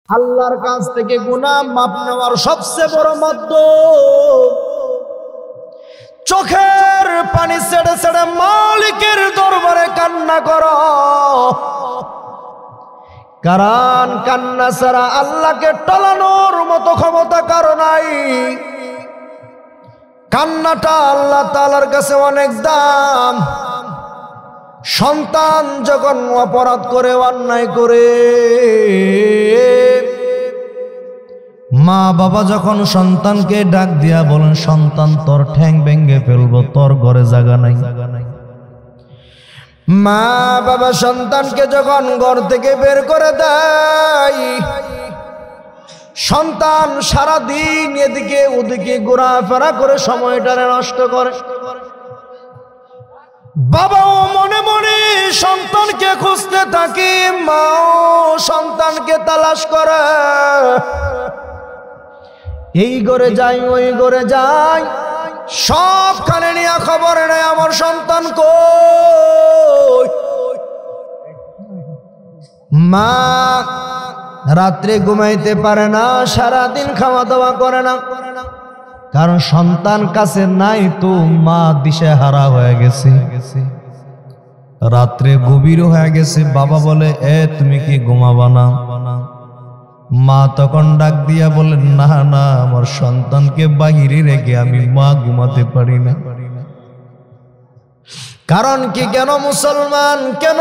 আল্লাহর কাছ থেকে গুনাহ মাপ নেওয়ার সবচেয়ে বড় মাধ্যম চোখের পানি ছেড়ে ছেড়ে মালিকের দরবারে কান্না করো। কারণ কান্না ছাড়া আল্লাহকে টলানোর মতো ক্ষমতা কারো নাই। কান্নাটা আল্লাহ তাআলার কাছে অনেক দাম। সন্তান যখন অপরাধ করে, অন্যায় করে, মা বাবা যখন সন্তানকে ডাক দিয়া বলেন, সন্তান তোর ঠ্যাং ভেঙে ফেলবো, তোর ঘরে জায়গা নাই। মা বাবা সন্তানকে যখন ঘর থেকে বের করে দেয়, সন্তান সারাদিন এদিকে ওদিকে ঘোরাফেরা করে সময়টারে নষ্ট করে। বাবাও মনে মনে সন্তানকে খুঁজতে থাকে, মাও সন্তানকে তালাশ করে। এই ঘরে যাই, ওই ঘরে যাই, সবখানে নিয়ে খবর নেই আমার সন্তান কই। মা রাত্রে ঘুমাইতে পারে না, সারাদিন খাওয়া দাওয়া করে না, কারণ সন্তান কাছে নাই তো। মা দিশেহারা হয়ে গেছে, রাত্রে গভীর হয়ে গেছে। বাবা বলে, তুমি কি ঘুমাবা না? মা তখন ডাক দিয়া বলেন, না না, আমার সন্তানকে বাহিরে রেখে আমি মা ঘুমাতে পারি না। কারণ কি, কেন মুসলমান, কেন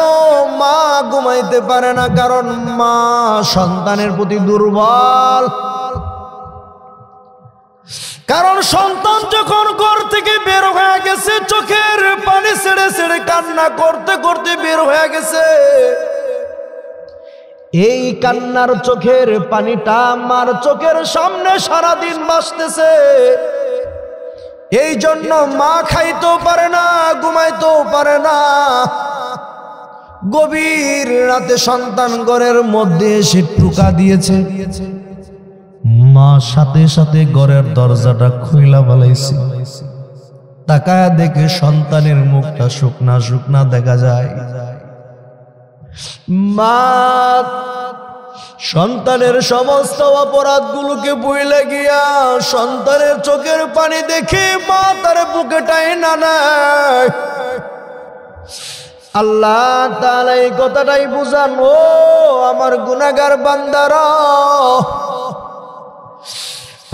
মা ঘুমাইতে পারে না? কারণ মা সন্তানের প্রতি দুর্বল। কারণ সন্তান যখন ঘর থেকে বের হয়ে গেছে, চোখের পানি ছেড়ে ছেড়ে কান্না করতে করতে বের হয়ে গেছে। এই কান্নার চোখের পানিটা আমার চোখের সামনে সারাদিন ভাসতেছে। এই জন্য মা খাইতেও পারে না, ঘুমাইতেও পারে না। গভীর রাতে সন্তান ঘরের মধ্যে এসে টোকা দিয়েছে, মা সাথে সাথে ঘরের দরজাটা খুইলা ফেলাইছে। তাকায়া দেখে সন্তানের মুখটা শুকনা শুকনা দেখা যায়। মা সন্তানের সমস্ত অপরাধগুলোকে ভুলে গিয়া সন্তানের চোখের পানি দেখে মা তার বুকে টাইনা নেয়। আল্লাহ তাআলা এই কথাটাই বুঝান, ও আমার গুনাহগার বান্দারা,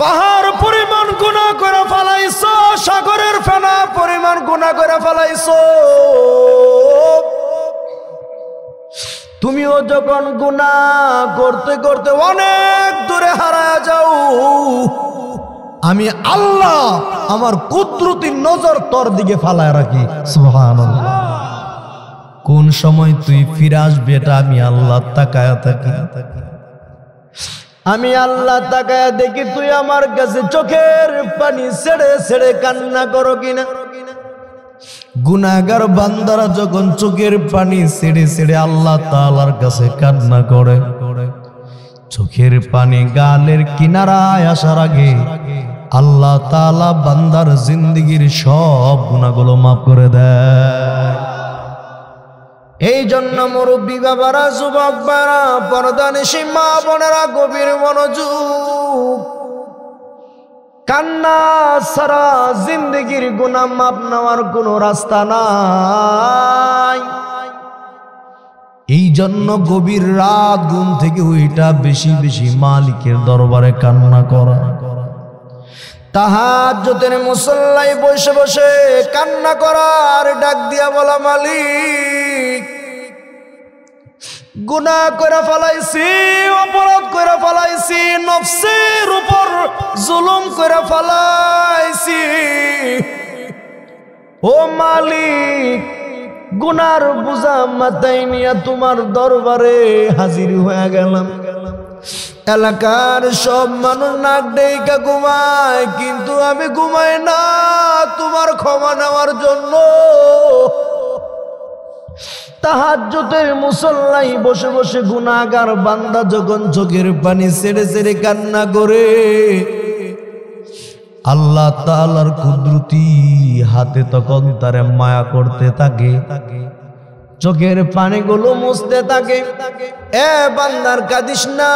পাহাড় পরিমাণ গুনাহ করে ফেলাইছো, সাগরের ফেনা পরিমাণ গুনাহ করে ফেলাইছো। তুমিও যখন গুনাহ করতে করতে অনেক দূরে হারায়া যাও, আমি আল্লাহ আমার কুদরতি নজর তোর দিকে ফালায় রাখি। সুবহানাল্লাহ। কোন সময় তুই ফিরে আসবি এটা আমি আল্লাহ তাকায়া থাকি। আমি আল্লাহ তাকায়া দেখি তুই আমার কাছে চোখের পানি ছেড়ে ছেড়ে কান্না করো কিনা। গুনাহগার বান্দারা যখন চোখের পানি ছেড়ে ছেড়ে আল্লাহ তাআলার কাছে কান্না করে, চোখের পানি গালের কিনারায় আসার আগে আল্লাহ তাআলা বান্দার জিন্দেগীর সব গুনাহগুলো মাফ করে দেয়। এই জন্য মুরব্বী বাবারা, যুবক বাবারা, পর্দানিশী মা বোনেরা, গভীর মনোযোগ। কান্না ছাড়া জিন্দেগির গুনাহ মাপ নেওয়ার কোনো রাস্তা নাই। এই জন্য গভীর রাত ঘুম থেকে ওইটা বেশি বেশি মালিকের দরবারে কান্না করা। তাহাজ্জুদের মুসল্লায় বসে বসে কান্না করার ডাক দিয়া বলা, মালিক গুনাহ করে ফেলাইছি, অপরাধ করে ফেলাইছি, নফসের উপর জুলুম করে ফেলাইছি। ও মালিক, গুনার বোঝা মাথায় নিয়ে তোমার দরবারে হাজির হয়ে গেলাম। এলাকার সব মানুষ নাক ডেকে ঘুমায়, কিন্তু আমি ঘুমাই না তোমার ক্ষমা নেওয়ার জন্য। তাহাজ্জুদের মুসল্লায় বসে বসে গুনাহগার বান্দা যখন চোখের পানি ছেড়ে ছেড়ে কান্না করে, আল্লাহ তাআলার কুদরতি হাতে তখন তারে মায়া করতে থাকে, চোখের পানিগুলো মুছতে থাকে। এ বান্দার কাঁদিস না,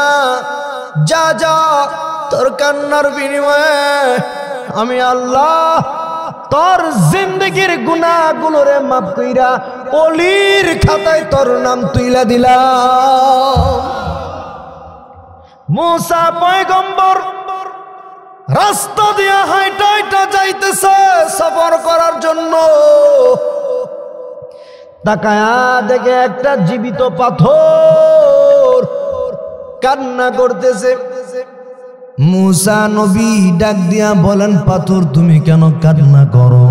যা যা, তোর কান্নার বিনিময়ে আমি আল্লাহ তোর জিন্দগির গুনাহগুলোরে মাফ কইরা ওলির খাতায় তোর নাম তুইলা দিলাম। মুসা পয়গম্বর রাস্তা দিয়া হাইটা হাইটা যাইতেছে সফর করার জন্য। তাকায়া দেখে একটা জীবিত পাথর কান্না করতেছে। মুসা নবী ডাক দিয়া বলেন, পাথর তুমি কেন কান্না করো?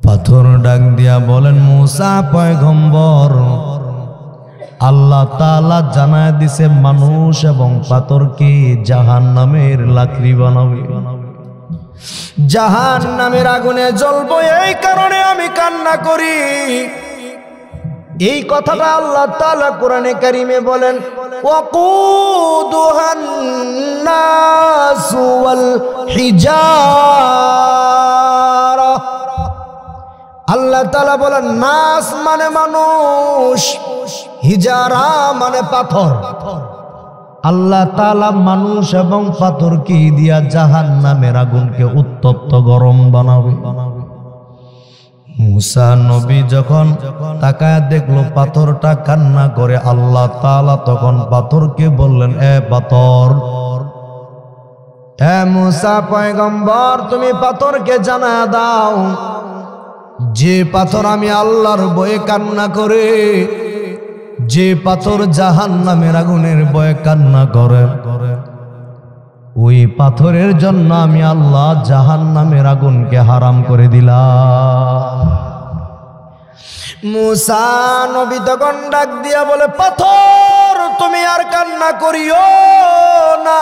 পাথর ডাক দিয়া বলেন, মুসা পয়গম্বর, আল্লাহ তাআলা জানায় দিছে মানুষ এবং পাথরকে জাহান্নামের লাকড়ি বানাবে, জাহান্নামের আগুনে জ্বলবো, এই কারণে আমি কান্না করি। এই কথাটা আল্লাহ তাআলা কোরআনে কারিমে বলেন, ওয়াকুদুহান নাসু ওয়াল হিজারা। আল্লাহ তাআলা বলেন নাস মানে মানুষ, হিজারা মানে পাথর। আল্লাহ তাআলা মানুষ এবং পাথরকে দিয়া জাহান্নামের আগুনকে উত্তপ্ত গরম বানাবে। মুসা নবী যখন তাকায় দেখলো পাথরটা কান্না করে, আল্লাহ তাআলা তখন পাথরকে বললেন, এ পাথর, এ মুসা পয়গম্বর, তুমি পাথরকে জানা দাও যে পাথর আমি আল্লাহর ভয়ে কান্না করে, যে পাথর জাহান্নামের আগুনের ভয়ে কান্না করে, ওই পাথরের জন্য আমি আল্লাহ জাহান্নামের আগুনকে হারাম করে দিলাম। মুসা নবী তখন ডাক দিয়া বলে, পাথর তুমি আর কান্না করিও না,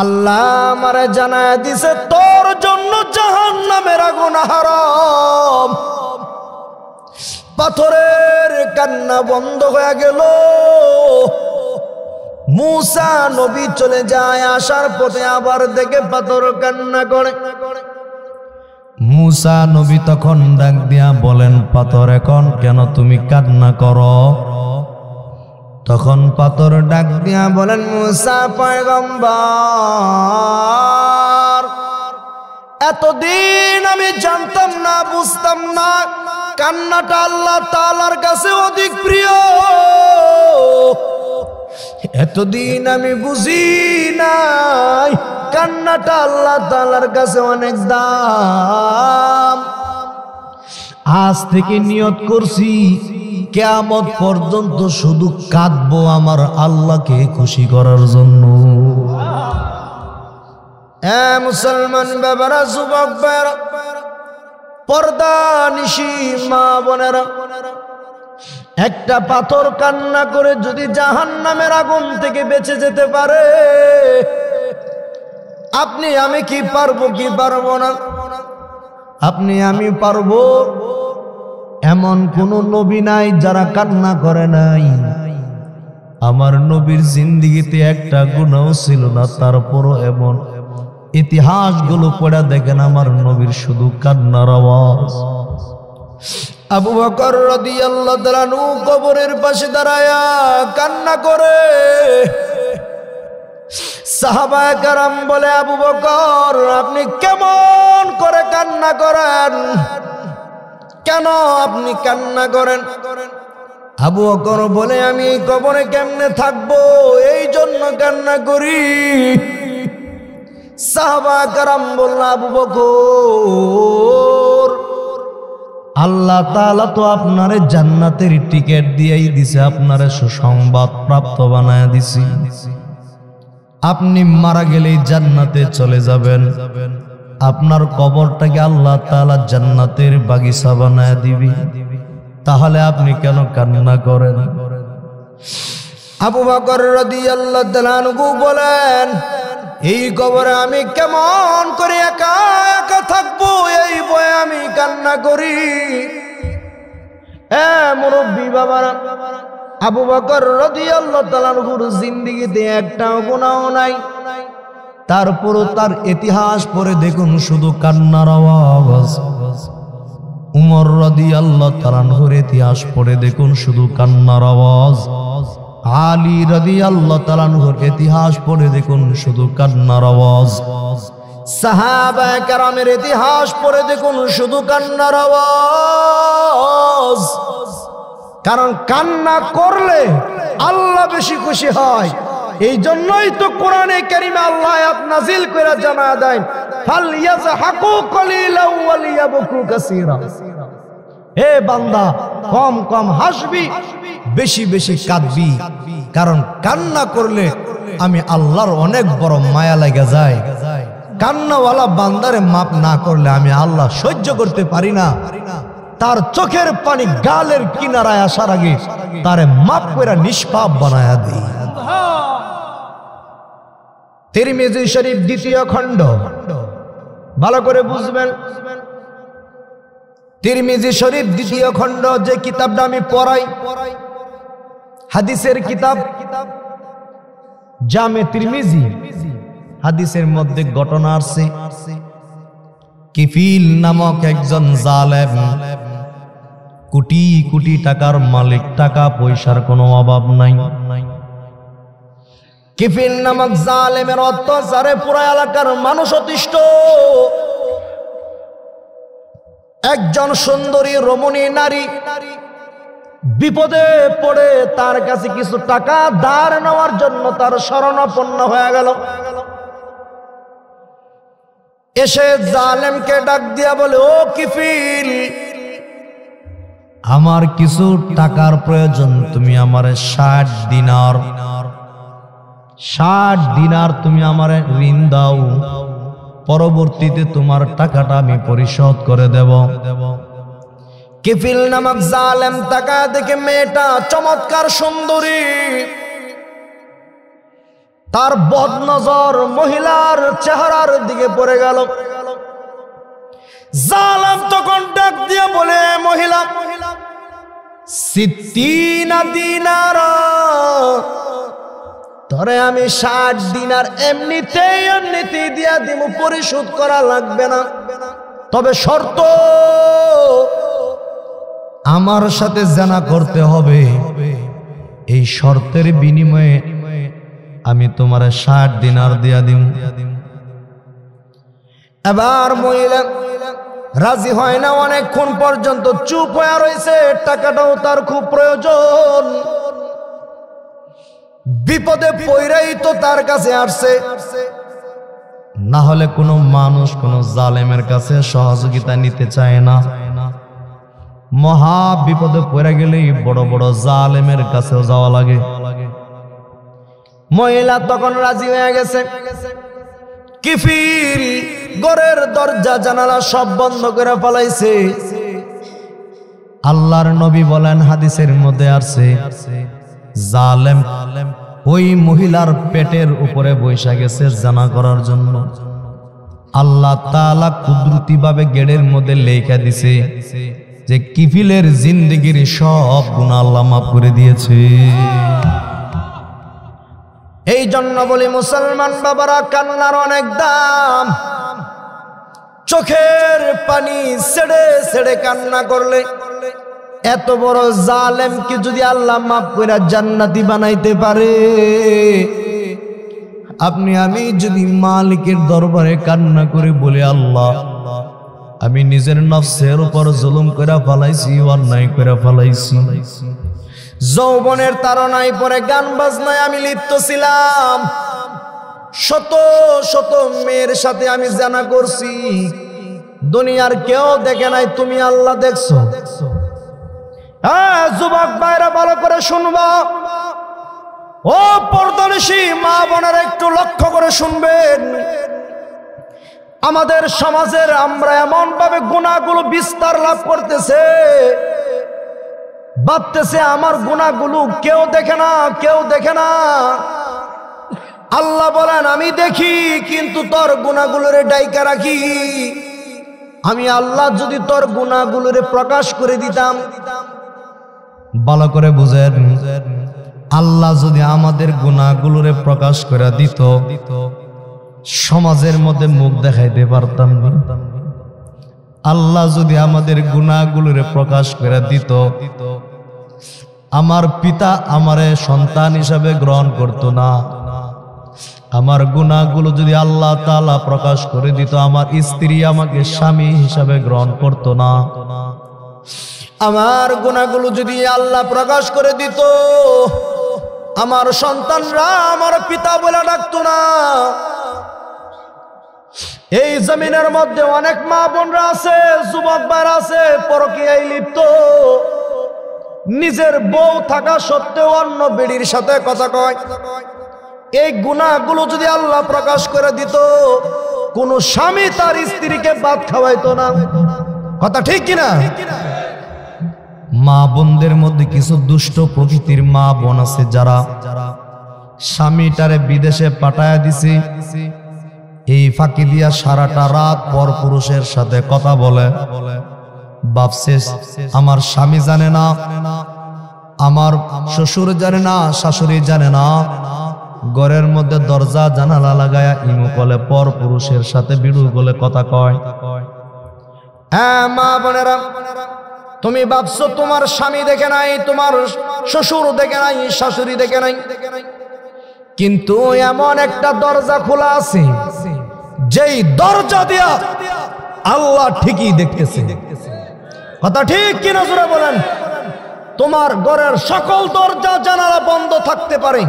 আল্লাহ আমারে জানায় দিছে তোর জন্য জাহান্নামের আগুন হারাম। পাথরের কান্না বন্ধ হয়ে গেল। মুসা নবী চলে যায়, আসার পথে আবার দেখে পাথর কান্না করে। মুসা নবী তখন ডাক দিয়া বলেন, পাথর এখন কেন তুমি কান্না করো? তখন পাথর ডাক দিয়া বলেন, মুসা পয়গম্বর, এতদিন আমি জানতাম না, বুঝতাম না কান্নাটা আল্লাহ তাআলার কাছে অধিক প্রিয়। এতদিন আমি বুঝি নাই কান্নাটা আল্লাহ তাআলার কাছে অনেক দাম। আজ থেকে নিয়ত করছি কিয়ামত পর্যন্ত শুধু কাঁদবো আমার আল্লাহকে খুশি করার জন্য। এ মুসলমান বাবারা, যুবক ভাইরা, পর্দা নিশি মা বোনেরা, একটা পাথর কান্না করে যদি জাহান্নামের আগুন থেকে বেঁচে যেতে পারে, আপনি আমি কি পারবো কি পারবো না? আপনি আমি পারবো? এমন কোন নবী নাই যারা কান্না করে নাই। আমার নবীর জিন্দেগিতে একটা গুনাহ ছিল না, তারপরও এমন ইতিহাসগুলো পড়ে দেখেন আমার নবীর শুধু কান্নার আওয়াজ। আবু বকর রাদিয়াল্লাহু তাআলা আনহু কবরের পাশে দাঁড়ায়া কান্না করে। সাহাবায়ে কেরাম বলে, আবু বকর আপনি কেমন করে কান্না করেন? কেন আপনি কান্না করেন? আবু বকর বলে, আমি এই কবরে কেমনে থাকবো এই জন্য কান্না করি। সাহাবায়ে কেরাম বলল, আবু বকর আল্লাহ তাআলা তো আপনারে জান্নাতের টিকিট দিয়েই দিছে, আপনারে সুসংবাদ প্রাপ্ত বানায় দিছি। আপনি মারা গেলেই জান্নাতে চলে যাবেন, আপনার কবরটাকে আল্লাহ তাআলা জান্নাতের বাগিচা বানায় দিবি, তাহলে আপনি কেন কান্না করেন? আবু বকর রাদিয়াল্লাহু তাআলা আনহু বলেন, এই কবরে আমি কেমন করে একা একা থাকবো এই ভয়ে আমি কান্না করি। মুরব্বী বাবারা, আবু বকর রাদিয়াল্লাহু তাআলা আনহুর জিন্দেগিতে একটাও গুনাহ নাই, তারপরও তার ইতিহাস পড়ে দেখুন শুধু কান্নার আওয়াজ। উমর রাদিয়াল্লাহু তাআলা আনহুর ইতিহাস পড়ে দেখুন শুধু কান্নার আওয়াজ। আলী রাদিয়াল্লাহু তাআলা আনহুর ইতিহাস পড়ে দেখুন শুধু কান্নার আওয়াজ, সাহাবায়ে কেরামের ইতিহাস পড়ে দেখুন শুধু কান্নার আওয়াজ। কারণ কান্না করলে আল্লাহ বেশি খুশি হয়। এই জন্যই তো কোরআনে কারিমে আল্লাহ আয়াত নাজিল করে জানা দেন, ফালইয়াযহাকু কলিলাও ওয়ালিয়াবকু কাসীরা। হে বান্দা, কম কম হাসবি, বেশি বেশি কাঁদবি। কারণ কান্না করলে আমি আল্লাহর অনেক বড় মায়া লেগে যায়। কান্নাওয়ালা বান্দারে মাপ না করলে আমি আল্লাহ সহ্য করতে পারি না। তার চোখের পানি গালের কিনারায় আসার আগে তারে মাপ করে নিষ্পাপ বানায়া দিই। তিরমিজি শরীফ দ্বিতীয় খণ্ড, ভালো করে বুঝবেন। তিরমিজি শরীফ দ্বিতীয় খণ্ড, যে কিতাবটা আমি পড়াই হাদিসের কিতাব জামে তিরমিজি, হাদিসের মধ্যে ঘটনা আছে কিফিল নামক একজন জালেম, কোটি কোটি টাকার মালিক, টাকা পয়সার কোনো অভাব নাই। কিফিল নামক জালেমের অত্যাচারে পুরো এলাকার মানুষ অতিষ্ঠ। একজন সুন্দরী রমণী নারী বিপদে পড়ে তার কাছে কিছু টাকা ধার নেওয়ার জন্য তার শরণাপন্ন হয়ে গেল। এসে জালেমকে ডাক দিয়া বলে, ও কিফিল, আমার কিছু টাকার প্রয়োজন, তুমি আমারে 60 দিনার তুমি আমারে ঋণ দাও, পরবর্তীতে তোমার টাকাটা আমি পরিশোধ করে দেব। কিফিল নামক জালেম টাকা দেখে মেয়েটা চমৎকার সুন্দরী, তার বদনজর মহিলার চেহারার দিকে পড়ে গেল। জালেম তখন ডাক দিয়ে বলে, মহিলা, 60 দিনার, তরে আমি 60 দিনার এমনিতেই দিয়া দিব, পরিশোধ করা লাগবে না। তবে শর্ত, আমার সাথে জানা করতে হবে। এই শর্তের বিনিময়ে আমি তোমার 60 দিনার দিয়া দিব। এবার মহিলা রাজি হয় না, অনেকক্ষণ পর্যন্ত চুপ হয়ে রয়েছে। টাকাটাও তার খুব প্রয়োজন, বিপদে পড়েই তো তার কাছে আসছে। না হলে কোনো মানুষ কোনো জালেমের কাছে সহযোগিতা নিতে চায় না। মহা বিপদে পড়ে গেলেই বড় বড় জালেমের কাছেও যাওয়া লাগে। মহিলা তখন রাজি হয়ে গেছে। কিফিল ঘরের দরজা জানালা সব বন্ধ করে ফেলাইছে। আল্লাহর নবী বলেন, হাদিসের মধ্যে আছে, জালেম ওই মহিলার পেটের উপরে বৈশা গেছে জানা করার জন্য। আল্লাহ তাআলা কুদরতি ভাবে গেটের মধ্যে লেখা দিছে যে কিফিলের জিন্দেগির সব গুনাহ আল্লাহ মাফ করে দিয়েছে। এই জন্য বলি মুসলমান বাবারা, কান্নার অনেক দাম। চোখের পানি ছেড়ে ছেড়ে কান্না করলে এত বড় জালেমকে যদি আল্লাহ মাফ করে জান্নাতি বানাইতে পারে, আপনি আমি যদি মালিকের দরবারে কান্না করে বলে, আল্লাহ, আমি নিজের নফসের উপর জুলুম করে ফেলাইছি, অন্যায় করে ফেলাইছি, যৌবনের তাড়নায় পরে গান বাজনায় আমি লিপ্ত ছিলাম, শত শত মেয়ের সাথে আমি জানা করছি, দুনিয়ার কেউ দেখে নাই, তুমি আল্লাহ দেখছো। হ্যাঁ যুবক ভাইরা ভালো করে শুনবা, ও পর্দানিশী মা বোনেরা একটু লক্ষ্য করে শুনবেন। আমাদের সমাজের আমরা এমন ভাবে গুনাহগুলো বিস্তার লাভ করতেছে, ভাবতেছে আমার গুনাহগুলো কেউ দেখে না, কেউ দেখে না। আল্লাহ বলেন, আমি দেখি, কিন্তু তোর গুনাহগুলোরে ডাইকা রাখি। আমি আল্লাহ যদি তোর গুনাহগুলোরে প্রকাশ করে দিতাম, ভালো করে বুঝেন, আল্লাহ যদি আমাদের গুনাহগুলোরে প্রকাশ করে দিত, সমাজের মধ্যে মুখ দেখাইতে পারতাম না। আল্লাহ যদি আমাদের গুনাহগুলোরে প্রকাশ করে দিত, আমার পিতা আমারে সন্তান হিসাবে গ্রহণ করত না। আমার গুনাহগুলো যদি আল্লাহ তাআলা প্রকাশ করে দিত, আমার স্ত্রী আমাকে স্বামী হিসাবে গ্রহণ করত না। আমার গুনাহগুলো যদি আল্লাহ প্রকাশ করে দিত, আমার সন্তানরা আমার পিতা বলে ডাকতো না। এই জমিনের মধ্যে অনেক মা বোনরা আছে, যুবক ভাইরা আছে, পরকীয়ায় লিপ্ত, নিজের বউ থাকা সত্ত্বেও অন্য বেড়ির সাথে কথা কয়। এই গুনাহগুলো যদি আল্লাহ প্রকাশ করে দিত, কোন স্বামী তার স্ত্রীকে ভাত খাওয়াইতো না। কথা ঠিক কিনা? মা বোনদের মধ্যে কিছু দুষ্ট প্রকৃতির মা বোন আছে, যারা স্বামীটারে বিদেশে পাঠায়া দিছে, এই ফাঁকি দিয়া সারাটা রাত পর পুরুষের সাথে কথা বলে। ভাবছে আমার স্বামী জানে না, আমার শ্বশুর জানে না, শাশুড়ি জানে না, ঘরের মধ্যে দরজা জানালা লাগায়া ইমু কলে পর পুরুষের সাথে ভিডিও কলে কথা কয়। হ্যাঁ মা বোনেরা, তুমি ভাবছো তোমার স্বামী দেখে নাই, তোমার শ্বশুর দেখে নাই, শাশুড়ি দেখে নাই, কিন্তু এমন একটা দরজা খোলা আছে, যেই দরজা দিয়া আল্লাহ ঠিকই দেখতেছে। কথা ঠিক কিনা জোরে বলেন? তোমার ঘরের সকল দরজা জানালা বন্ধ থাকতে পারে,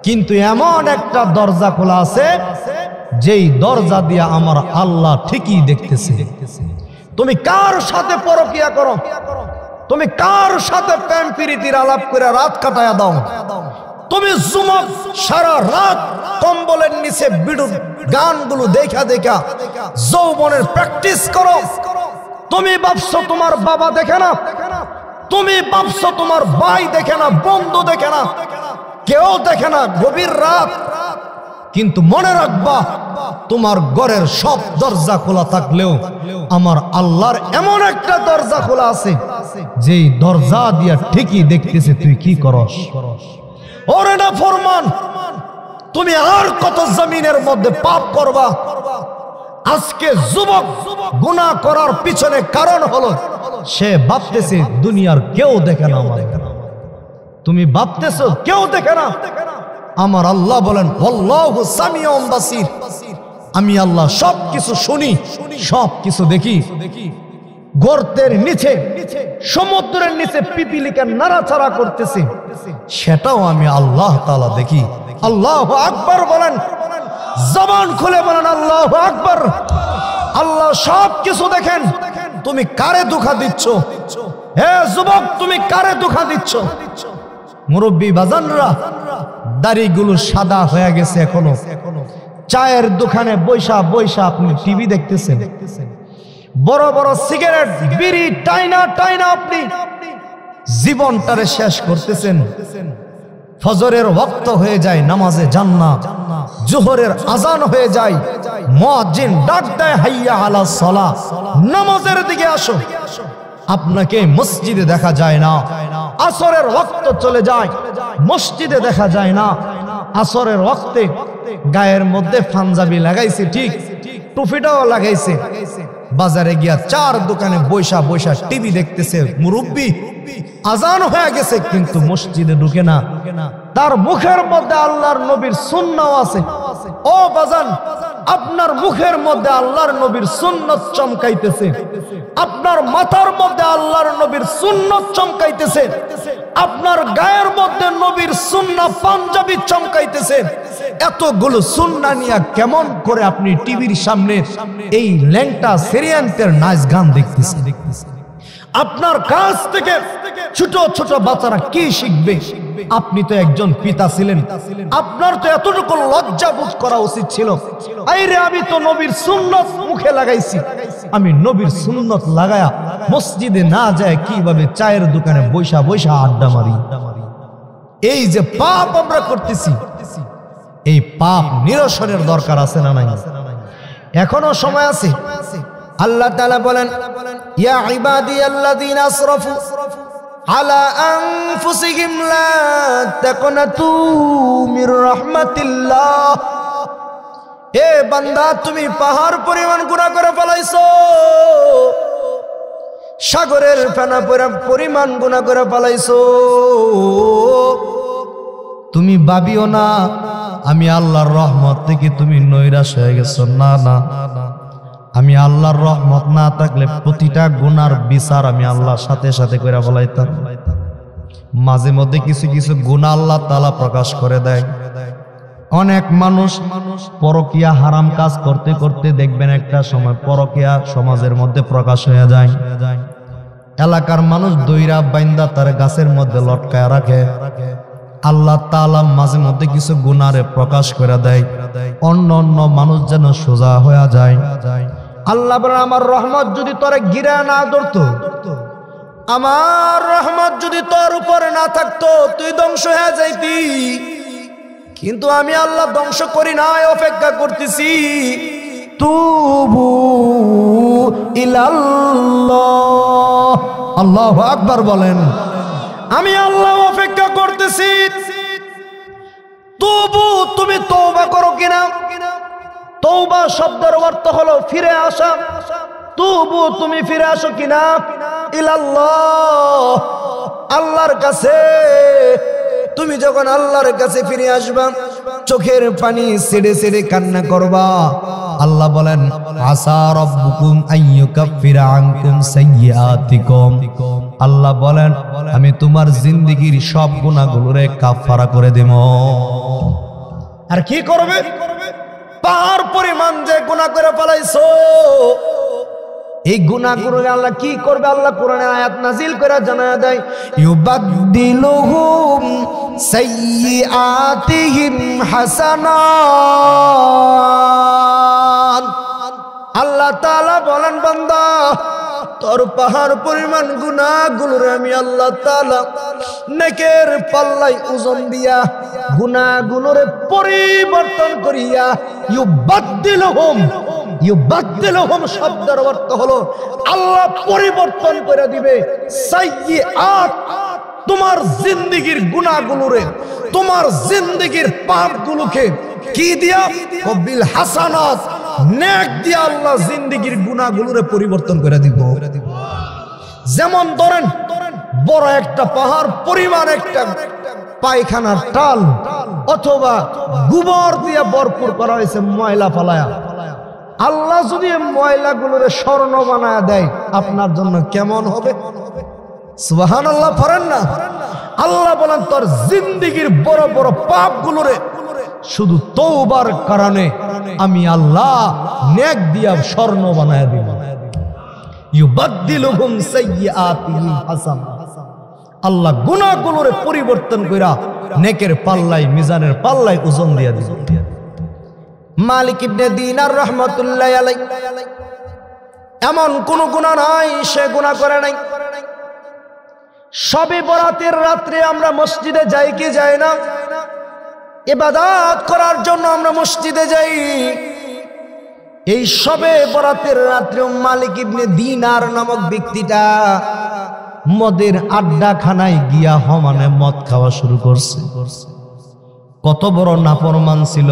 কিন্তু এমন একটা দরজা খোলা আছে, যেই দরজা দিয়া আমার আল্লাহ ঠিকই দেখতেছে। তুমি কার সাথে পরকিয়া করো, তুমি কার সাথে প্রেম প্রীতির আলাপ করে রাত কাটায়া দাও, তুমি যুবক সারা রাত কম্বলের নিচে বিড়ু গানগুলো দেখা দেখা যৌবনের প্র্যাকটিস করো, তুমি ভাবছো তোমার বাবা দেখে না, তুমি ভাবছো তোমার ভাই দেখে না, বন্ধু দেখে না, কেউ দেখে না, গভীর রাত, কিন্তু মনে রাখবা তোমার ঘরের সব দরজা খোলা থাকলেও আমার আল্লাহর এমন একটা দরজা খোলা আছে, যেই দরজা দিয়া ঠিকই দেখতেছে তুই কি করস। ওরে না ফরমান, তুমি আর কত জমিনের মধ্যে পাপ করবা। আজকে যুবক গুনাহ করার পিছনে কারণ হলো সে ভাবতেছে দুনিয়ার কেউ দেখে না আমাকে। তুমি ভাবতেছো কেউ দেখে না, আমার আল্লাহ বলেন আল্লাহু সামিউন বাসীর, আমি আল্লাহ সব কিছু শুনি, সব কিছু দেখি। গর্তের নিচে, সমুদ্রের নিচে পিপিলিকা নাড়াচাড়া করতেছে, সেটাও আমি আল্লাহ তাআলা দেখি। আল্লাহু আকবার বলেন, জবান খুলে বলেন আল্লাহু আকবার। আল্লাহ সব কিছু দেখেন। তুমি কারে ধোঁকা দিচ্ছ? হে যুবক, তুমি কারে ধোঁকা দিচ্ছ? মুরব্বী বাজানরা, দাড়িগুলো সাদা হয়ে গেছে এখনো, চায়ের দোকানে বৈশা বৈশা আপনি টিভি দেখতেছেন, বড় বড় সিগারেট বিড়ি টাইনা টাইনা আপনি জীবনটারে শেষ করতেছেন। ফজরের ওয়াক্ত হয়ে যায়, নামাজে যান না, জোহরের আজান হয়ে যায়, মুয়াজ্জিন ডাক দেয় হাইয়া আলাস সালাহ, নামাজের দিকে আসো, আপনাকে মসজিদে দেখা যায় না। আসরের ওয়াক্ত চলে যায়, মসজিদে দেখা যায় না। আসরের ওয়াক্তে গায়ের মধ্যে পাঞ্জাবি লাগাইছে ঠিক, টুপিটাও লাগাইছে, বাজারে গিয়া চার দোকানে বৈশা বৈশা টিভি দেখতেছে। মুরব্বী আজান হয়ে গেছে কিন্তু মসজিদে ঢুকে না। তার মুখের মধ্যে আল্লাহর নবীর সুন্নাহ আছে। ও বাজান, আপনার মুখের মধ্যে আল্লাহর নবীর সুন্নত চমকাইতেছে, আপনার মাথার মধ্যে আল্লাহর নবীর সুন্নত চমকাইতেছে, আপনার গায়ের মধ্যে নবীর সুন্নাহ পাঞ্জাবি চমকাইতেছে। এতগুলো সুন্নাহ নিয়ে কেমন করে আপনি টিভির সামনে এই ল্যাংটা সিরিয়ানদের নাচ গান দেখতেছেন? আপনার কাছ থেকে ছোট ছোট বাচ্চারা কি শিখবে? আপনি তো একজন পিতা ছিলেন, আপনার তো এতটুকু লজ্জা বোধ করা উচিত ছিল। আইরে, আমি তো নবীর সুন্নত মুখে লাগাইছি, আমি নবীর সুন্নত লাগায়া মসজিদে না যায় কিভাবে চায়ের দোকানে বৈশা বৈশা আড্ডা মারি? এই যে পাপ আমরা করতেছি, এই পাপ নিরসনের দরকার আছে না নাই? এখনো সময় আছে। আল্লাহ তাআলা বলেন, ইয়া ইবাদিয়াল্লাযীনা আসরাফু আলা আনফুসিহিম লা তাকনাতু মির রাহমাতিল্লাহ। এ বান্দা, তুমি পাহাড় পরিমাণ গুনাহ করে ফেলাইছো, সাগরের ফেনা পরিমাণ গুনাহ করে ফেলাইছো। তুমি ভাবিও না আমি আল্লাহর রহমত থেকে তুমি নৈরাশ হয়ে গেছো, না না, আমি আল্লাহর রহমত না থাকলে প্রতিটা গুনার বিচার আমি আল্লাহর সাথে সাথে করে ফেলাইতাম। মাঝে মধ্যে কিছু কিছু গুনাহ আল্লাহ তাআলা প্রকাশ করে দেয়। অনেক মানুষ পরকিয়া হারাম কাজ করতে করতে দেখবেন একটা সময় পরকিয়া সমাজের মধ্যে প্রকাশ হয়ে যায়। এলাকার মানুষ দইরা বাইন্দা তার গাছের মধ্যে লটকায় রাখে। আল্লাহ তাআলা মাঝে মধ্যে কিছু গুনারে প্রকাশ করে দেয়, অন্য অন্য মানুষ যেন সোজা হয়ে যায়। আল্লাহ বলেন আমার রহমত যদি তোরে গিরা না ধরতো, আমার রহমত যদি তোর উপরে না থাকতো তুই ধ্বংস হয়ে যাইতি। কিন্তু আমি আল্লাহ ধ্বংস করি না, অপেক্ষা করতেছি। তুবু ইলাল্লাহ, আল্লাহু আকবার বলেন। আমি আল্লাহ অপেক্ষা করতেছি। তবু তুমি তওবা করো কিনা। তওবা শব্দের অর্থ হলো ফিরে আসা। তবু তুমি ফিরে আসো কিনা ইলাল্লাহ, আল্লাহর কাছে। তুমি যখন আল্লাহর কাছে ফিরে আসবা চোখের পানি ছেড়ে ছেড়ে কান্না করবা। আল্লাহ বলেন আসা রাব্বুকুম আইয়ুকাফিরা আনকুম সাইয়্যাতিকুম। আল্লাহ বলেন আমি তোমার জিন্দেগীর সব গুনাহগুলোরে কাফারা করে দেব। আর কি করবে? পাহাড় পরিমাণ যে গুনাহ করে ফেলাইছো, এই গুনাহগুলো আল্লাহ কি করবে? আল্লাহ কোরআনে আয়াত নাজিল করে জানায় দেয় ইউবাদদিলুহুম সাইয়্যাতিহিম হাসানাত। আল্লাহ তাআলা বলেন বান্দা তোর পাহাড় পরিমাণ গুনাহগুলোরে আমি আল্লাহ তাআলা নেকের পাল্লায় ওজন দিয়া গুনাহগুলোরে পরিবর্তন করিয়া ইউবাদদিলুহুম শব্দের অর্থ হলো আল্লাহ পরিবর্তন করে দিবে সাইয়্যাত, তোমার জিন্দেগীর গুনাহগুলোরে, তোমার জিন্দেগীর পাপগুলোকে কি দিয়া? বিল হাসানাত, নেক দিয়া আল্লাহ জিন্দেগীর গুনাহগুলোরে পরিবর্তন করে দিব। যেমন ধরেন বড় একটা পাহাড় পরিমাণ একটা পায়খানার টাল অথবা গোবর দিয়ে ভরপুর করা হয়েছে ময়লা ফালায়া, আল্লাহ যদি ময়লাগুলোরে স্বর্ণ বানায় দেয় আপনার জন্য কেমন হবে? সুবহানাল্লাহ পড়েন না। আল্লাহ বলেন তোর জিন্দেগীর বড় বড় পাপগুলোরে শুধু তওবার কারণে আমি আল্লাহ নেক দিয়া স্বর্ণ বানায় দিব। ইউবাদদিলুহুম সাইয়্যাতিহিম হাসানাত। আল্লাহ গুনাহগুলোরে পরিবর্তন কইরা নেকের পাল্লায়, মিজানের পাল্লায় ওজন দিয়া দিবে। মালিক ইবনে দিনার রাহমাতুল্লাহি আলাইহি এমন কোন গুনাহ নাই সে গুনাহ করে নাই। শবে বরাতের রাত্রে আমরা মসজিদে যাই কি যাই না? ইবাদত করার জন্য আমরা মসজিদে যাই। এই শবে বরাতের রাত্রে মালিক ইবনে দিনার নামক ব্যক্তিটা মদের আড্ডাখানায় গিয়া হমানে মদ খাওয়া শুরু করছে। কত বড় নাফরমান ছিল।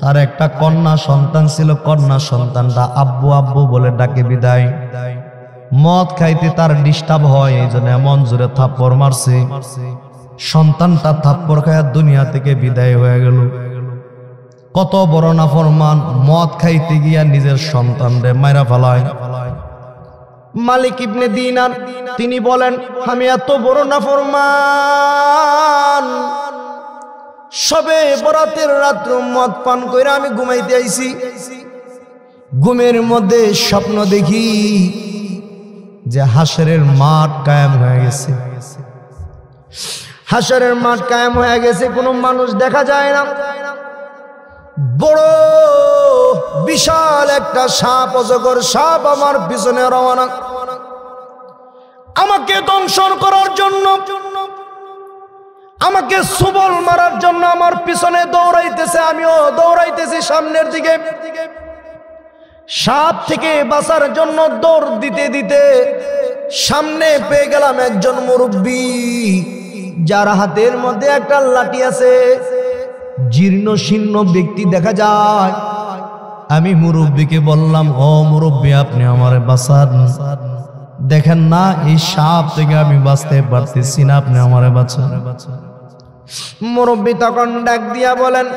তার একটা কন্যা সন্তান ছিল, কন্যা সন্তানটা আব্বু আব্বু বলে ডাকে বিদায়। মদ খাইতে তার ডিস্টার্ব হয়, এই জন্য এমন জোরে থাপ্পড় মারছে, সন্তানটা থাপ্পড় খায়া দুনিয়া থেকে বিদায় হয়ে গেল। কত বড় নাফরমান, মদ খাইতে গিয়া নিজের সন্তানরে মাইরা ফেলায়। মালিক ইবনে দিনার তিনি বলেন আমি এত বড় নাফরমান, সবে বরাতের রাত্র মদ পান কইরা আমি ঘুমাইতে আইছি। ঘুমের মধ্যে স্বপ্ন দেখি যে হাসরের মাঠ কায়েম হয়ে গেছে। হাসরের মাঠ কায়েম হয়ে গেছে, কোনো মানুষ দেখা যায় না। বড় বিশাল একটা সাপ, অজগর সাপ আমার পিছনে রওনা, আমাকে দংশন করার জন্য, আমাকে সুবল মারার জন্য আমার পিছনে দৌড়াইতেছে। আমিও দৌড়াইতেছি সামনের দিকে। সাপ থেকে বাঁচার জন্য দৌড় দিতে দিতে সামনে পেয়ে গেলাম একজন মুরব্বী, যার হাতের মধ্যে একটা লাঠি আছে। জীর্ণ শীর্ণ ব্যক্তি দেখা যায়। আমি মুরব্বীকে বললাম ও মুরব্বী আপনি আমারে বাঁচান। দেখেন না এই সাপ থেকে আমি বাঁচতে পারতেছি না, আপনি আমারে বাঁচান। মুরব্বি তখন ডাক দিয়া বলেন,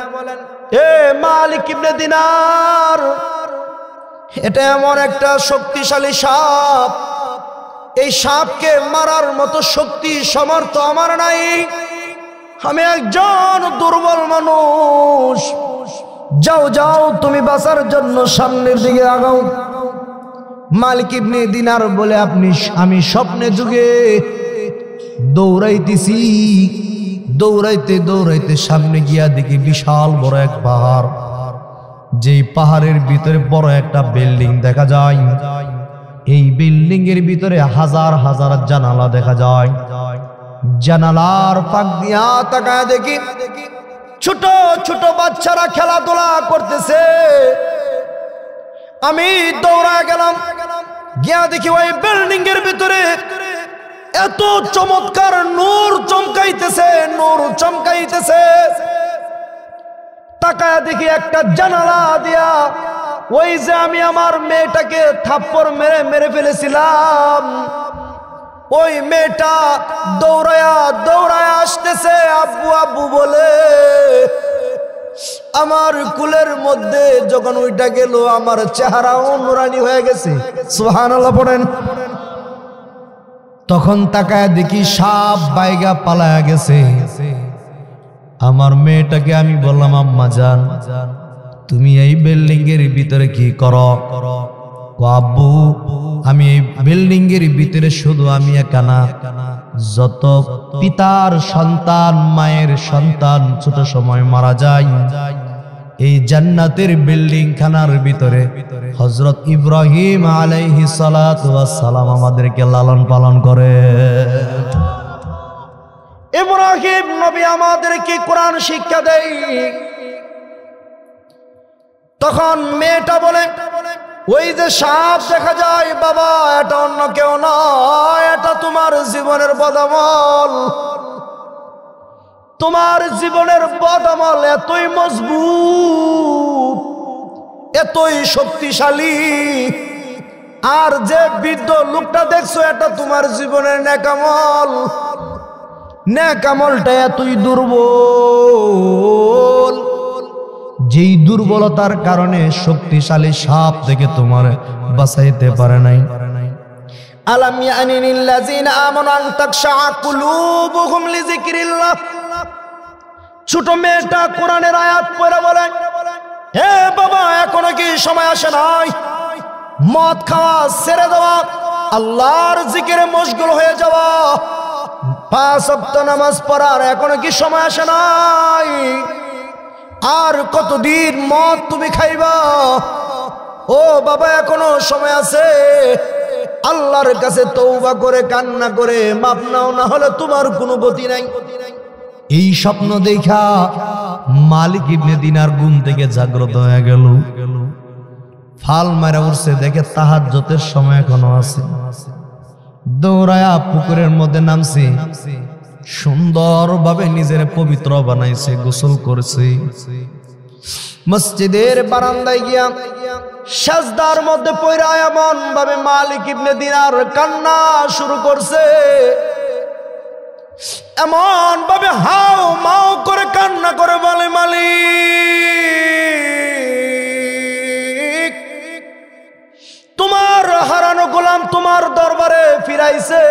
এ মালিক ইবনে দিনার, এটা এমন একটা শক্তিশালী সাপ, এই সাপকে মারার মতো শক্তি সামর্থ্য আমার নাই, আমি একজন দুর্বল মানুষ। যাও যাও, তুমি বাঁচার জন্য সামনের দিকে আগাও। মালিক ইবনে দিনার বলে, আমি স্বপ্নে যুগে দৌড়াইতেছি, দৌড়াইতে দৌড়াইতে সামনে গিয়া দেখি বিশাল বড় এক পাহাড়, যেই পাহাড়ের ভিতরে বড় একটা বিল্ডিং দেখা যায়। এই বিল্ডিং এর ভিতরে হাজার হাজার জানালা দেখা যায়। জানালার ফাঁক দিয়া তাকায় দেখি ছোট ছোট বাচ্চারা খেলাধুলা করতেছে। আমি দৌড়া গেলাম, গিয়া দেখি ওই বিল্ডিং এর ভিতরে এত চমৎকার নূর চমকাইতেছে, নূর চমকাইতেছে। তাকায় দেখি একটা জানালা দিয়া ওই যে আমি আমার মেয়েটাকে থাপ্পড় মেরে মেরে ফেলেছিলাম, ওই মেয়েটা দৌড়ায়া দৌড়ায়া আসতেছে আব্বু আব্বু বলে। আমার কুলের মধ্যে যখন ওইটা গেল, আমার চেহারাও নুরানি হয়ে গেছে। সুবহানাল্লাহ পড়েন। তখন তাকায় দেখি সাপ বাইগা পালায়া গেছে। আমার মেয়েটাকে আমি বললাম, আম্মা জান, তুমি এই বিল্ডিং এর ভিতরে কি করো? আব্বু, আমি এই বিল্ডিং এর ভিতরে শুধু আমি একা না, যত পিতার সন্তান মায়ের সন্তান ছোট সময় মারা যায়, এই জান্নাতের বিল্ডিং খানার ভিতরে হযরত ইব্রাহিম আলাইহিস সালাতু ওয়াস সালাম আমাদেরকে লালন পালন করে। ইব্রাহিম নবী আমাদেরকে কোরআন শিক্ষা দেয়। তখন মেয়েটা বলে, ওই যে সাপ দেখা যায় বাবা, এটা অন্য কেউ নয়, এটা তোমার জীবনের বদআমল। তোমার জীবনের বদআমল এতই মজবুত, এতই শক্তিশালী, আর যে বৃদ্ধ লোকটা দেখছো, এটা তোমার জীবনের নেকামল। নেকামলটা এতই দুর্বল, যেই দুর্বলতার কারণে শক্তিশালী সাপ থেকে তোমার বাঁচাইতে পারে নাই। আলাম ইয়ানিল লাযিনা আমানু আন তাখশা কুলুবুহুম লিযিকরিল্লাহ। ছোট মেয়েটা কোরআনের আয়াত পড়ে বলে, হে বাবা, এখনো কি সময় আসে নাই? মদ খাওয়া ছেড়ে দেওয়া, আল্লাহর জিকিরে মশগুল হয়ে যাওয়া, 5 ওয়াক্ত নামাজ পড়ার এখনো কি সময় আসে নাই? আর কতদিন মদ তুমি খাইবা? ও বাবা, এখনো সময় আছে। আল্লাহর কাছে তওবা করে কান্না করে মাপ নাও, না হলে তোমার কোনো গতি নাই। এই স্বপ্ন দেখা মালিক ইবনে দিনার ঘুম থেকে জাগ্রত হয়ে গেল। ফাল মারা উঠছে, দেখে তাহাজ্জুদের সময় এখনো আছে। দৌড়ায়া পুকুরের মধ্যে নামছে, সুন্দরভাবে নিজের পবিত্র বানাইছে, গোসল করছে। মসজিদের বারান্দায় গিয়া সাজদার মধ্যে পড়া এমন ভাবে মালিক ইবনে দিনার কান্না শুরু করছে, এমন ভাবে হাও মাও করে কান্না করে বলে, মালিক, তোমার হারানো গোলাম তোমার দরবারে ফিরাইছে,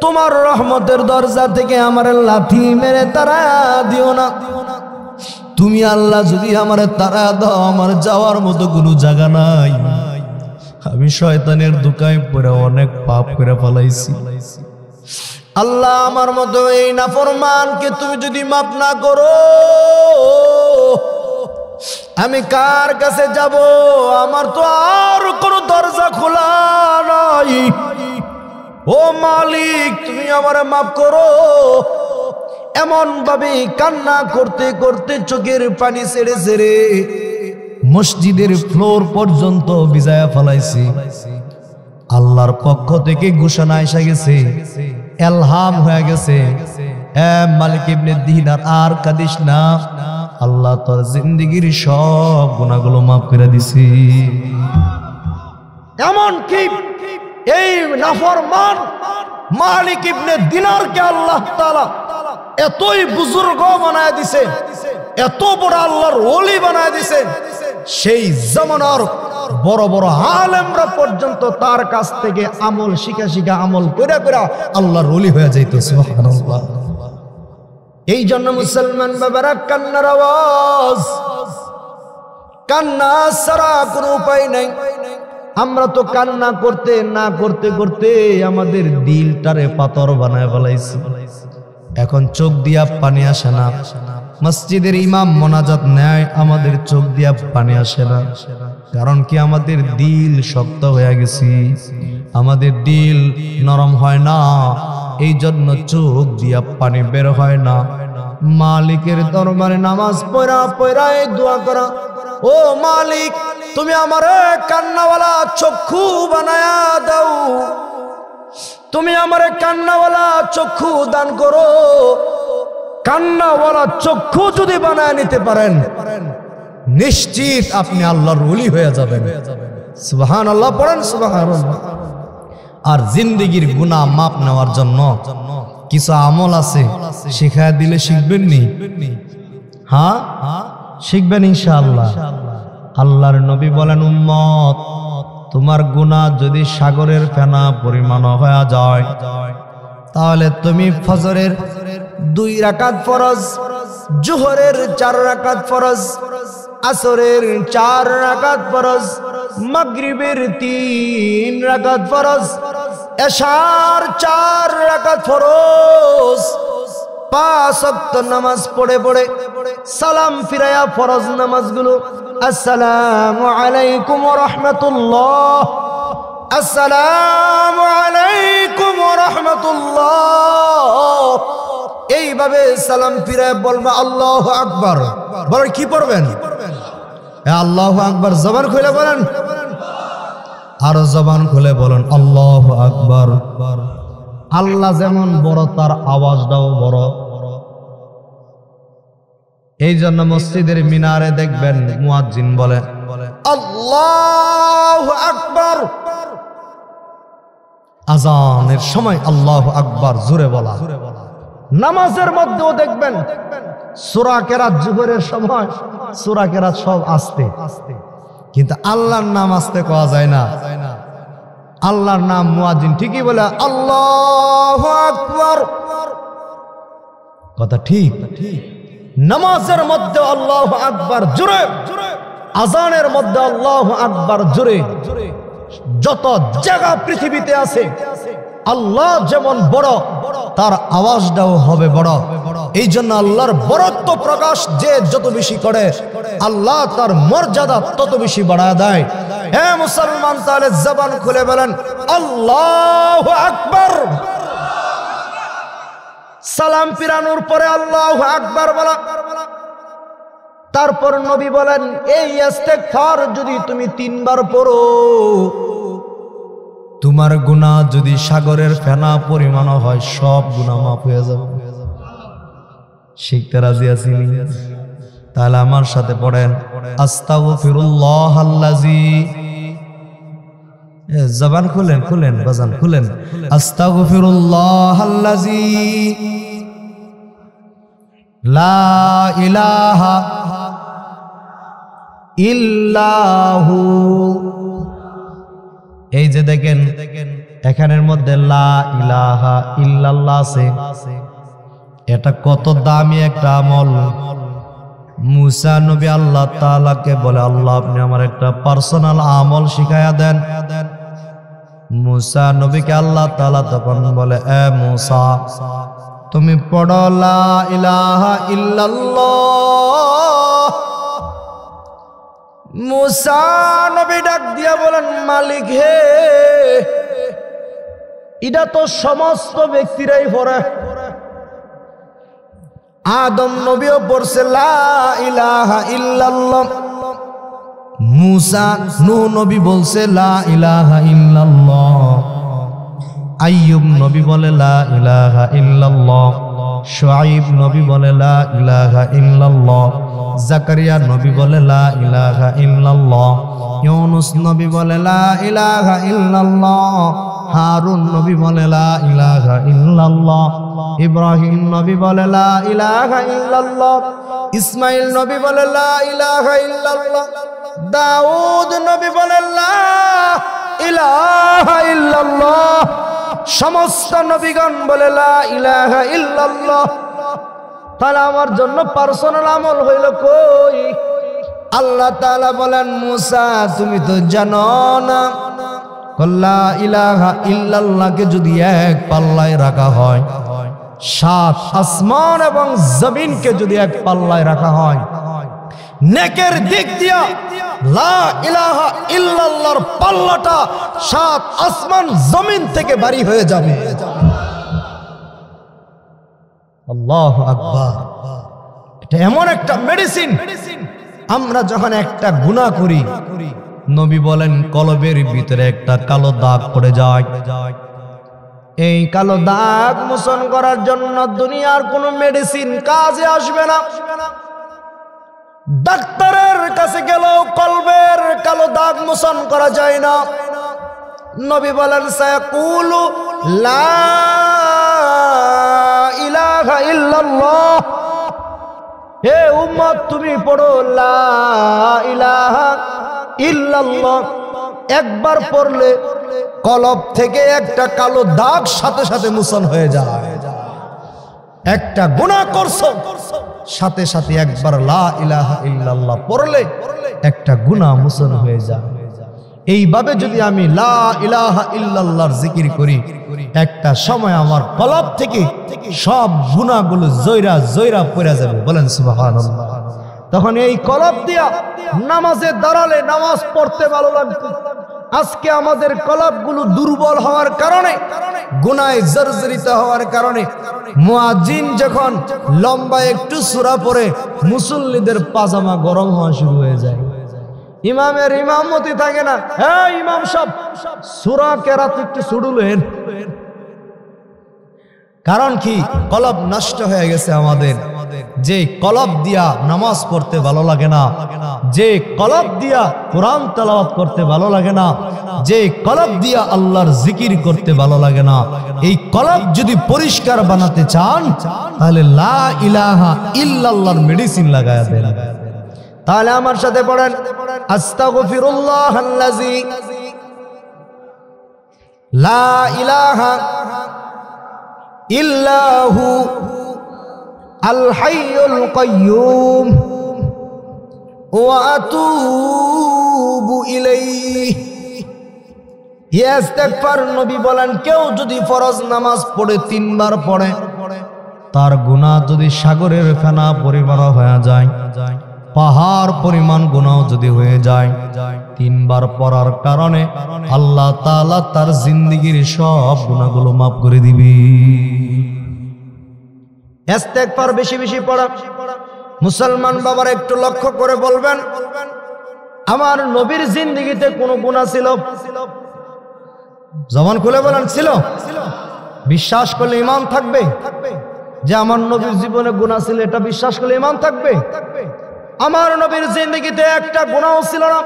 তোমার রহমতের দরজা থেকে আমার লাথি মেরে তারা দিও না। তুমি আল্লাহ যদি আমারে তারা দাও, আমার যাওয়ার মতো কোনো জায়গা নাই। আমি শয়তানের দোকায় পড়ে অনেক পাপ করে ফেলাইছি। আল্লাহ, আমার মতো এই নাফরমানকে তুমি যদি মাফ না করো, আমি কার কাছে যাব? আমার তো আর কোনো দরজা খোলা নাই। ও মালিক, তুমি আমারে মাফ করো। এমন ভাবে কান্না করতে করতে চোখের পানি ছেড়ে ছেড়ে মসজিদের ফ্লোর পর্যন্ত ভিজায়া ফেলাইছি। আল্লাহর পক্ষ থেকে ঘোষণা এসে গেছে, এলহাম হয়ে গেছে, মালিক ইবনে দিনার আর কাঁদিস না, আল্লাহ তোর জিন্দেগির সব গুনাহগুলো মাফ করে দিছি। এমন কি এই নাফরমান মালিক ইবনে দিনারকে আল্লাহ তাআলা এতই বুজুর্গ বানায় দিছে, এত বড় আল্লাহর ওলি বানায় দিছে, সেই জামানার বড় বড় আলেমরা পর্যন্ত তার কাছ থেকে আমল শিখা শিখা আমল করে করে আল্লাহর ওলি হয়ে যাইতো। সুবহানাল্লাহ। এই জন্য মুসলমান বাবারা কান্নার আওয়াজ, কান্না ছাড়া কোনো উপায় নাই। আমরা তো কান্না করতে না করতে করতে আমাদের দিলটারে পাথর বানায় ফেলাইছি। এখন চোখ দিয়া পানি আসে না। মসজিদের ইমাম মোনাজাত নেয়, আমাদের চোখ দিয়া পানি আসে না। কারণ কি? আমাদের দিল শক্ত হয়ে গেছি, আমাদের দিল নরম হয় না, এই জন্য চোখ দিয়া পানি বের হয় না। মালিকের দরবারে নামাজ পড়া পড়া এই দোয়া করা, ও মালিক তুমি আমারে কান্নাওয়ালা চক্ষু বানায়া দাও, তুমি আমারে কান্নাওয়ালা চক্ষু দান করো। কান্নাওয়ালা চক্ষু যদি বানায় নিতে পারেন, নিশ্চিত আপনি আল্লাহর ওলি হয়ে যাবেন। সুবহানাল্লাহ পড়েন, সুবহানাল্লাহ। আর জিন্দেগির গুনাহ মাপ নেওয়ার জন্য কিছু আমল আছে, শিখায় দিলে শিখবেন নি? হ্যাঁ শিখবেন ইনশাআল্লাহ। আল্লাহর নবী বলেন, উম্মত তোমার গুনাহ যদি সাগরের ফেনা পরিমাণ হয়ে যায়, তাহলে তুমি ফজরের 2 রাকাত ফরজ, জোহরের 4 রাকাত ফরজ, আসরের 4 রাকাত ফরজ, মাগরিবের 3 রাকাত ফরজ, এশার 4 রাকাত ফরজ, 5 ওয়াক্ত নামাজ পড়ে পড়ে সালাম ফিরায়া ফরজ নামাজগুলো আসসালামু আলাইকুম ওয়া রাহমাতুল্লাহ, আসসালামু আলাইকুম ওয়া রাহমাতুল্লাহ, এইভাবে সালাম ফিরায় বলবা আল্লাহু আকবার। বলেন কি পড়বেন? আল্লাহু আকবার। জবান খুলে বলেন, আর জবান খুলে বলেন আল্লাহু আকবার। আল্লাহ যেমন বড়, তার আওয়াজটাও বড়। এই জন্য মসজিদের মিনারে দেখবেন মুয়াজ্জিন বলে আল্লাহু আকবার। আজানের সময় আল্লাহু আকবার জোরে বলা। নামাজের মধ্যেও দেখবেন সূরা কেরাত, জোহরের সময় সূরা কেরাত সব আস্তে, কিন্তু আল্লাহর নাম আস্তে কওয়া যায় না। আল্লাহর নাম মুয়াজ্জিন ঠিকই বলে আল্লাহু আকবার। কথা ঠিক? নামাজের মধ্যে আল্লাহু আকবার জোরে, আজানের মধ্যে আল্লাহু আকবার জোরে। যত জায়গা পৃথিবীতে আছে আল্লাহ যেমন বড়, তার আওয়াজটাও হবে বড়। এই জন্য আল্লাহর বড়ত্ব প্রকাশ যে যত বেশি করে, আল্লাহ তার মর্যাদা তত বেশি বাড়ায় দেয়। হে মুসলমান, তাহলে জবান খুলে বলেন আল্লাহু আকবার। সালাম ফিরানোর পরে আল্লাহু আকবার বলা। তারপর নবী বলেন, এই ইস্তেগফার যদি তুমি 3 বার পড়ো, তোমার গুনাহ যদি সাগরের ফেনা পরিমাণ হয়, সব গুনাহ মাফ হয়ে যাবে। শিখতে রাজি আছেন? তাহলে আমার সাথে পড়েন আস্তাগফিরুল্লাহাল্লাযী। জবান খুলেন, খুলেন বাজান, খুলেন। আস্তাগফিরুল্লাহাল্লাযী লা ইলাহা ইল্লাহু। এই যে দেখেন এখানের মধ্যে লা ইলাহা ইল্লাল্লাহ আছে, এটা কত দামি একটা আমল। মুসা নবী আল্লাহ তাআলাকে বলে, আল্লাহ আপনি আমার একটা পার্সোনাল আমল শিখায়া দেন। মুসা নবীকে আল্লাহ তাআলা তখন বলে, এ মুসা তুমি পড়ো লা ইলাহা ইল্লাল্লাহ। মুসা নবী ডাক দিয়া বলেন, মালিক হে, এটা তো সমস্ত ব্যক্তিরাই পড়ে। আদম নবীও পড়ছে লা ইলাহা ইল্লাল্লাহ। মুসা নূহ নবী বলছে লা ইলাহা ইল্লাল্লাহ। আইয়ুব নবী বলে লা ইলাহা ইল্লাল্লাহ। শুআইব নবী বলে লা ইলাহা ইল্লাল্লাহ। জাকারিয়া নবী বলে লা ইলাহা ইল্লাল্লাহ। ইউনুস নবী বলে লা ইলাহা ইল্লাল্লাহ। হারুন নবী বলে লা ইলাহা ইল্লাল্লাহ, ইব্রাহিম নবী বলে লা ইলাহা ইল্লাল্লাহ, ইসমাইল নবী বলে লা ইলাহা ইল্লাল্লাহ, দাউদ নবী বলে লা ইলাহা ইল্লাল্লাহ, সমস্ত নবীগণ বলে লা ইলাহা ইল্লাল্লাহ। তাহলে আমার জন্য পার্সোনাল আমল হইল কই? আল্লাহ তাআলা বলেন মুসা তুমি তো জানো না, লা ইলাহা ইল্লাল্লাহকে যদি এক পাল্লায় রাখা হয়, 7 আসমান এবং জমিনকে যদি এক পাল্লায় রাখা হয়, নেকের দিক দিয়া লা ইলাহা ইল্লাল্লাহর পাল্লাটা 7 আসমান জমিন থেকে ভারী হয়ে যাবে। আল্লাহু আকবার। এটা এমন একটা মেডিসিন, আমরা যখন একটা গুনাহ করি, নবী বলেন কলবের ভিতরে একটা কালো দাগ পড়ে যায়। এই কালো দাগ মোচন করার জন্য দুনিয়ার কোনো মেডিসিন কাজে আসবে না। ডাক্তারের কাছে গেলেও কলবের কালো দাগ মোচন করা যায় না। নবী বলেন সায়াকুলু লা ইলাহা ইল্লাল্লাহ, হে উম্মত তুমি পড়ো লা ইলাহা ইল্লাল্লাহ। একবার পড়লে কলব থেকে একটা কালো দাগ সাথে সাথে মোচন হয়ে যায়। একটা গুনাহ করছো, সাথে সাথে একবার লা ইলাহা ইল্লাল্লাহ পড়লে একটা গুনাহ মোচন হয়ে যায়। এইভাবে যদি আমি লা ইলাহা ইল্লাল্লাহর জিকির করি, একটা সময় আমার কলব থেকে সব গুনাহগুলো জয়রা জয়রা পড়ে যাবে। বলেন সুবহানাল্লাহ। তখন এই কলব দিয়া নামাজে দাঁড়ালে নামাজ পড়তে ভালো লাগবে। আজকে আমাদের কলবগুলো দুর্বল হওয়ার কারণে, গুনাহে জর্জরিত হওয়ার কারণে, মুয়াজ্জিন যখন লম্বা একটু সূরা পড়ে মুসল্লিদের পাজামা গরম হওয়া শুরু হয়ে যায়। ইমামের ইমামতি থাকে না, হ্যাঁ ইমাম সাহেব সূরা কেরাত একটু ছুড়লেন। কারণ কি? কলব নষ্ট হয়ে গেছে আমাদের। যে কলব দিয়া নামাজ পড়তে ভালো লাগে না, যে কলব দিয়া কোরআন তেলাওয়াত করতে ভালো লাগে না, যে কলব দিয়া আল্লাহর জিকির করতে ভালো লাগে না, এই কলব যদি পরিষ্কার বানাতে চান তাহলে লা ইলাহা ইল্লাল্লাহর মেডিসিন লাগায়া দেন। তাহলে আমার সাথে পড়েন আস্তাগফিরুল্লাহাল্লাযী লা ইলাহা ইল্লাহু আল হাইয়ুল কাইয়্যুম ওয়া আতুবু ইলাইহি। ইস্তেগফার নবী বলেন কেউ যদি ফরজ নামাজ পড়ে 3 বার পড়ে, তার গুনাহ যদি সাগরের ফেনা পরিমাণ হয়ে যায়, পাহাড় পরিমাণ গুনাহ যদি হয়ে যায়, 3 বার পড়ার কারণে আল্লাহ তাআলা তার জিন্দেগীর সব গুনাহগুলো মাফ করে দিবে। ইস্তেগফার বেশি বেশি পড়া। মুসলমান বাবার একটু লক্ষ্য করে বলবেন, আমার নবীর জিন্দেগীতে কোনো গুনাহ ছিল? জবান খুলে বলেন ছিল? বিশ্বাস করলে ঈমান থাকবে যে আমার নবীর জীবনে গুনাহ ছিল, এটা বিশ্বাস করলে ঈমান থাকবে। আমার নবীর জিন্দেগীতে একটা গুনাহ ছিল না,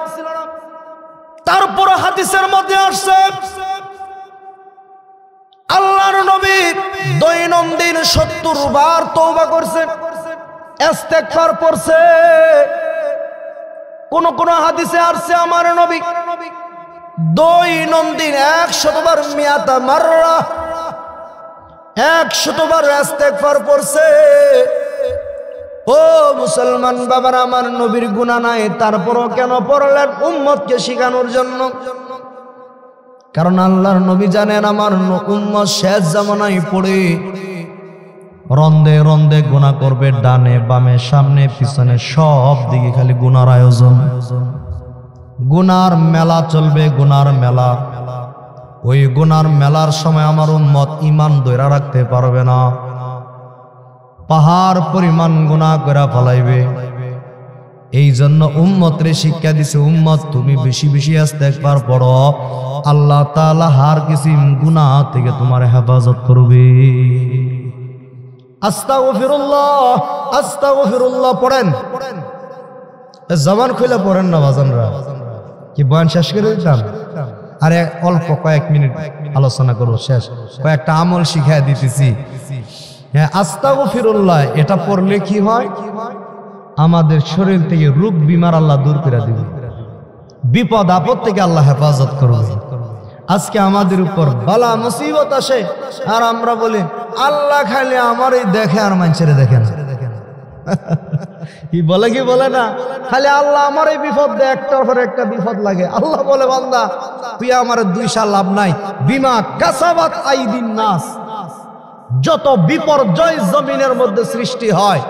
তারপর হাদিসের মধ্যে আসছে আল্লাহর নবী দৈনন্দিন 70 বার তওবা করছে, ইস্তেগফার পড়ছে। কোন কোন হাদিসে আসছে আমার নবী দৈনন্দিন 100 বার মিয়াতা মাররা 100 বার ইস্তেগফার পড়ছে। ও মুসলমান বাবারা, আমার নবীর গুনাহ নাই, তারপরও কেন পড়লেন? উম্মতকে শিখানোর জন্য। কারণ আল্লাহর নবী জানেন আমার উম্মত শেষ জামানায় পড়ে রন্দে রন্দে গুনাহ করবে, ডানে বামে সামনে পিছনে সব দিকে খালি গুনার আয়োজন। গুনার মেলা চলবে, গুনার মেলা। ওই গুনার মেলার সময় আমার উম্মত ঈমান ধরে রাখতে পারবে না, পাহাড় পরিমাণ গুনাহ করে ফলাইবে। এই জন্য উম্মতরে শিক্ষা দিছে, উম্মত তুমি বেশি বেশি ইস্তেগফার পড়ো, আল্লাহ তাআলা হার কিসিম গুনাহ থেকে তোমার হেফাজত করবে। আস্তাগফিরুল্লাহ আস্তাগফিরুল্লাহ পড়েন, জবান খুলে পড়েন না বাজানরা। কি বয়ান শেষ করে দিতাম? আরে অল্প কয়েক মিনিট আলোচনা করব, শেষ। কয়েকটা আমল শিখাই দিতেছি। হ্যাঁ, আস্তাগফিরুল্লাহ এটা পড়লে কি হয়? আমাদের শরীর থেকে রোগ বিমার আল্লাহ দূর করে দিবে, বিপদ আপদ থেকে আল্লাহ হেফাজত করবে। আজকে আমাদের উপর বালা মুসিবত আসে আর আমরা বলি আল্লাহ খালি আমারই দেখে আর মানুষের দেখে না। কি বলে কি বলে না, খালি আল্লাহ আমার এই বিপদ দেয়, একটার পর একটা বিপদ লাগে। আল্লাহ বলে বান্দা তুই আমার দুই সাল লাভ নাই, বিমা কাসাবাত আইদিন নাস, যত বিপর্যয় জমিনের মধ্যে সৃষ্টি হয়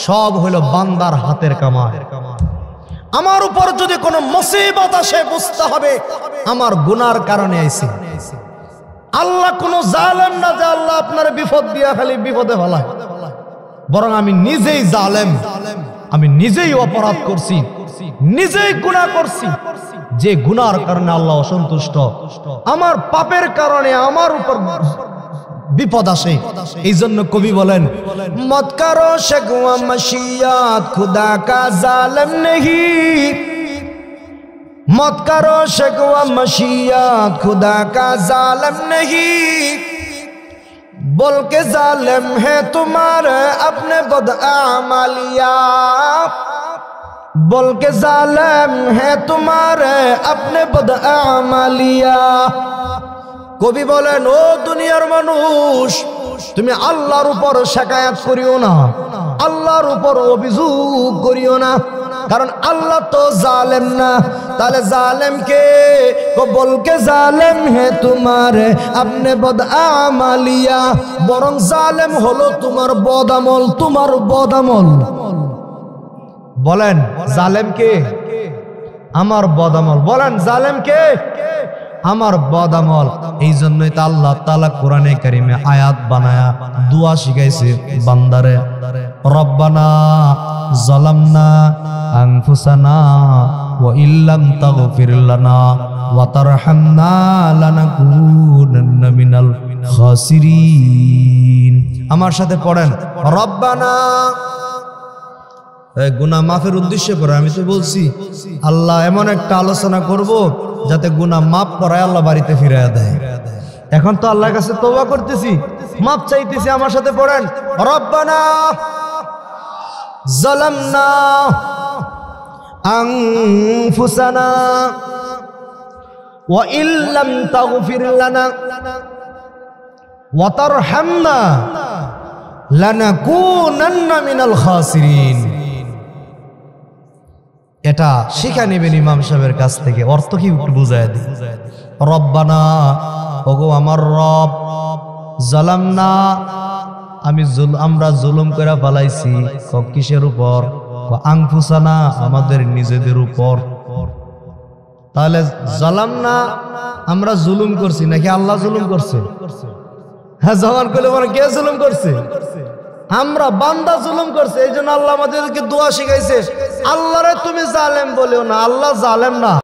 সব হলো বান্দার হাতের কামাই। আমার উপর যদি কোনো মুসিবত আসে বুঝতে হবে আমার গুনার কারণে আইছে। আল্লাহ কোন জালেম না যে আল্লাহ আপনার বিপদ দিয়া খালি বিপদে ফেলায়, বরং আমি নিজেই জালেম, আমি নিজেই অপরাধ করছি, নিজেই গুনাহ করছি, যে গুনার কারণে আল্লাহ অসন্তুষ্ট। আমার পাপের কারণে আমার উপর বিপদ আসে। এই জন্য কবি বলেন মত কারো শিকওয়া মশিয়াত খুদা কা জালিম নেহি, मत करो शिकवा मशीयत खुदा का जालिम नहीं, बोल के जालिम है तुम्हारे अपने बदआमालिया, बोल के जालिम है तुम्हारे अपने बदआमालिया। কবি বলেন ও দুনিয়ার মানুষ, তুমি আল্লাহর উপর শিকায়াত করিও না, আল্লাহর উপর অভিযোগ করিও না, কারণ আল্লাহ তো জালেম না। তাহলে জালেম কে? বল কে জালেম হে তোমারে আপনি বদআমালিয়া, বরং জালেম হলো তোমার বদামল, তোমার বদামল। বলেন জালেম কে? আমার বদামল। বলেন জালেম কে? আমার বদামল। এই জন্যই তো আল্লাহ তাআলা কোরআনে কারিমে আয়াত বানায়া দোয়া শিখাইছে বান্দারে, রব্বানা যালামনা আনফুসানা ওয়া ইল্লাম তাগফির লানা ওয়া তারহামনা লানাকুনান্না মিনাল খাসিরিন। আমার সাথে পড়েন রব্বানা। গুনাহ মাফের উদ্দেশ্যে পড়ে আমি তো বলছি আল্লাহ এমন একটা আলোচনা করব যাতে গুনাহ মাফ করায় আল্লাহ বাড়িতে ফিরাইয়া দেয়। এখন তো আল্লাহর কাছে তওবা করতেছি, মাফ চাইতেছি। আমার সাথে পড়েন রব্বানা যালামনা আনফুসানা ওয়া ইল্লাম তাগফির লানা ওয়া তারহামনা লানাকুনান্না মিনাল খাসিরিন। এটা শিখা নেবেন ইমাম সাহেবের কাছ থেকে। অর্থ কি একটু বুঝায় দিই। রব্বানা, ওগো আমার রব, জালামনা, আমরা জুলুম করে ফেলাইছি। কিসের উপর? আনফুসানা, আমাদের নিজেদের উপর। তাহলে জালামনা আমরা জুলুম করছি নাকি আল্লাহ জুলুম করছে? হ্যাঁ, জবান করলে বলে কে জুলুম করছে? আমরা, বান্দা জুলুম করছে। এই জন্য আল্লাহ আমাদেরকে দোয়া শিখাইছে, আল্লাহরে তুমি জালেম বলিও না, আল্লাহ জালেম না।